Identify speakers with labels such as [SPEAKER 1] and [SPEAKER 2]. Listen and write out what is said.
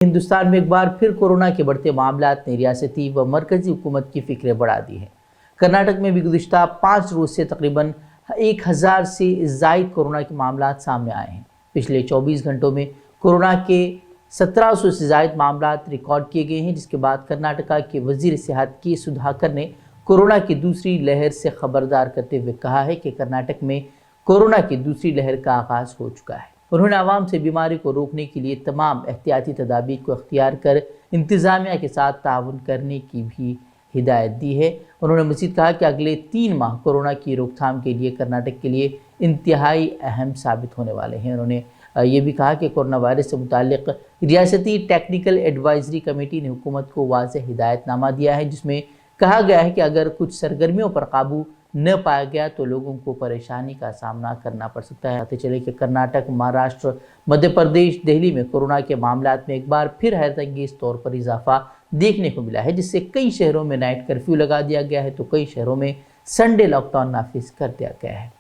[SPEAKER 1] ہندوستان میں ایک بار پھر کورونا کے بڑھتے معاملات نے ریاستی و مرکزی حکومت کی فکریں بڑھا دی ہیں۔ کرناٹک میں بھی گزشتہ 5 روز سے تقریباً 1000 سے زائد کورونا کے معاملات سامنے آئے ہیں۔ پچھلے 24 گھنٹوں میں کورونا کے 1700 سے زائد معاملات ریکارڈ کیے گئے ہیں، جس کے بعد کرناٹکا کے وزیر صحت کے سدھاکر نے کورونا کی دوسری لہر سے خبردار کرتے ہوئے کہا ہے کہ کرناٹک میں کورونا کی دوسری لہر کا آغاز ہو چکا ہے۔ انہوں نے عوام سے بیماری کو روکنے کے لیے تمام احتیاطی تدابیر کو اختیار کر انتظامیہ کے ساتھ تعاون کرنے کی بھی ہدایت دی ہے۔ انہوں نے مزید کہا کہ اگلے 3 ماہ کورونا کی روک تھام کے لیے کرناٹک کے لیے انتہائی اہم ثابت ہونے والے ہیں۔ انہوں نے یہ بھی کہا کہ کورونا وائرس سے متعلق ریاستی ٹیکنیکل ایڈوائزری کمیٹی نے حکومت کو واضح ہدایت نامہ دیا ہے، جس میں کہا گیا ہے کہ اگر کچھ سرگرمیوں پر قابو نہ پایا گیا تو لوگوں کو پریشانی کا سامنا کرنا پڑ سکتا ہے۔ چلے کہ کرناٹک، مہاراشٹر، مدھیہ پردیش، دہلی میں کورونا کے معاملات میں ایک بار پھر حیرت انگیز طور پر اضافہ دیکھنے کو ملا ہے، جس سے کئی شہروں میں نائٹ کرفیو لگا دیا گیا ہے تو کئی شہروں میں سنڈے لاک ڈاؤن نافذ کر دیا گیا ہے۔